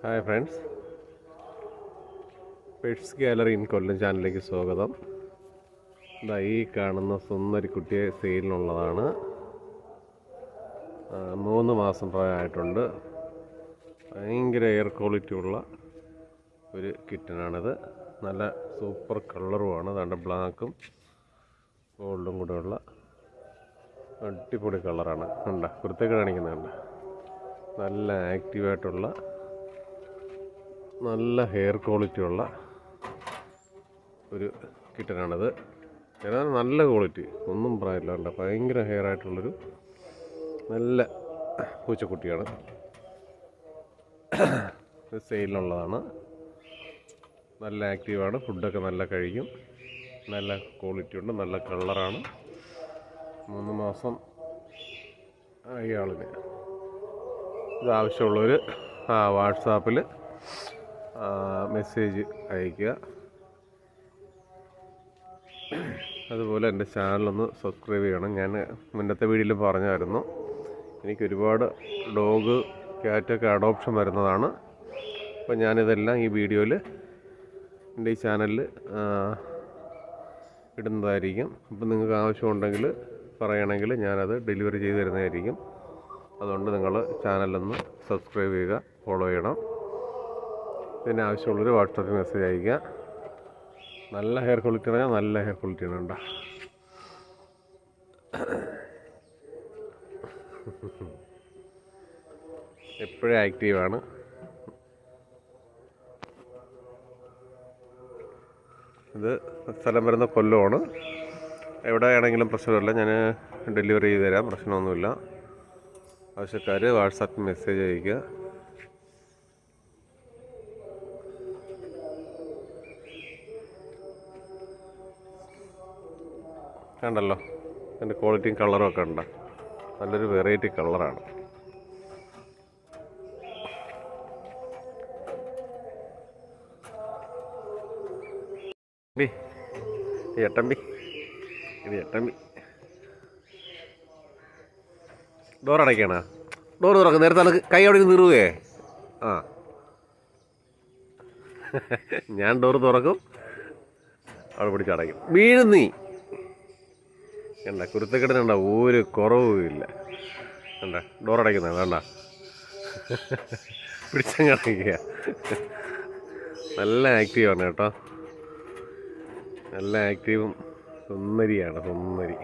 Hi friends, pets gallery in Kollam ചാനലിലേക്ക് സ്വാഗതം. ഇതാ ഈ കാണുന്ന സുന്ദരി കുട്ടിയെ സെയിലിനുള്ളതാണ്. 3 മാസം പ്രായമായിട്ടുണ്ട്. ഭയങ്കര എയർ ക്വാളിറ്റി ഉള്ള ഒരു കിറ്റനാണിത്. നല്ല സൂപ്പർ കളറുമാണ്. അതുകൊണ്ട് ബ്ലാക്കും ഗോൾഡും കൂടെ ഉള്ള അടിപൊളി കളറാണ്. കണ്ട കുരുത്തേക്ക് കാണിക്കുന്നുണ്ട്. നല്ല ആക്റ്റീവായിട്ടുള്ള നല്ല ഹെയർ ക്വാളിറ്റി ഉള്ള ഒരു കിറ്റനാണിത്. ഏതാണ്ട് നല്ല ക്വാളിറ്റി, ഒന്നും പറയാനില്ല. കണ്ട ഭയങ്കര ഹെയർ ആയിട്ടുള്ളൊരു നല്ല പൂച്ചക്കുട്ടിയാണ്. സെയിലിനുള്ളതാണ്. നല്ല ആക്റ്റീവാണ്. ഫുഡൊക്കെ നല്ല കഴിക്കും. നല്ല ക്വാളിറ്റി ഉണ്ട്. നല്ല കളറാണ്. 3 മാസം ഈ ആളിന് ഇത് ആവശ്യമുള്ളവർ വാട്സാപ്പിൽ മെസ്സേജ് അയയ്ക്കുക. അതുപോലെ എൻ്റെ ചാനലൊന്ന് സബ്സ്ക്രൈബ് ചെയ്യണം. ഞാൻ മുന്നത്തെ വീഡിയോയിൽ പറഞ്ഞായിരുന്നു, എനിക്കൊരുപാട് ഡോഗ് ക്യാറ്റൊക്കെ അഡോപ്ഷൻ വരുന്നതാണ്. അപ്പോൾ ഞാനിതെല്ലാം ഈ വീഡിയോയിൽ എൻ്റെ ഈ ചാനലിൽ ഇടുന്നതായിരിക്കും. അപ്പോൾ നിങ്ങൾക്ക് ആവശ്യമുണ്ടെങ്കിൽ പറയണമെങ്കിൽ ഞാനത് ഡെലിവറി ചെയ്ത് തരുന്നതായിരിക്കും. അതുകൊണ്ട് നിങ്ങൾ ചാനലൊന്ന് സബ്സ്ക്രൈബ് ചെയ്യുക, ഫോളോ ചെയ്യണം. ഇതിന് ആവശ്യമുള്ളൊരു വാട്സാപ്പിൽ മെസ്സേജ് അയയ്ക്കുക. നല്ല ഹെയർ ക്വാളിറ്റി പറഞ്ഞാൽ നല്ല ഹെയർ ക്വാളിറ്റിയാണ്. കണ്ട എപ്പോഴും ആക്റ്റീവാണ്. ഇത് സ്ഥലം വരുന്ന കൊല്ലമാണ്. എവിടെയാണെങ്കിലും പ്രശ്നമില്ല, ഞാൻ ഡെലിവറി ചെയ്ത് തരാം. പ്രശ്നമൊന്നുമില്ല. ആവശ്യക്കാർ വാട്സാപ്പിൽ മെസ്സേജ് അയയ്ക്കുക. കണ്ടല്ലോ, അതിൻ്റെ ക്വാളിറ്റിയും കളറും ഒക്കെ ഉണ്ട്. നല്ലൊരു വെറൈറ്റി കളറാണ്. എട്ടമ്പി, ഇത് എട്ടമ്പി. ഡോറടയ്ക്കണ, ഡോറ് തുറക്കും. നേരത്തെ നമുക്ക് കൈ അവിടെ നിറുവേ. ഞാൻ ഡോറ് തുറക്കും, അവിടെ പിടിച്ചടയ്ക്കും. വീഴുന്നീ കണ്ട കുരുത്തക്കെട്ടിനുണ്ട, ഒരു കുറവുമില്ല. കണ്ട ഡോറടയ്ക്കുന്നത് വേണ്ട, പിടിച്ചടയ്ക്കുക. നല്ല ആക്റ്റീവാണ് കേട്ടോ. നല്ല ആക്റ്റീവും സുന്ദരിയാണ്, സുന്ദരി.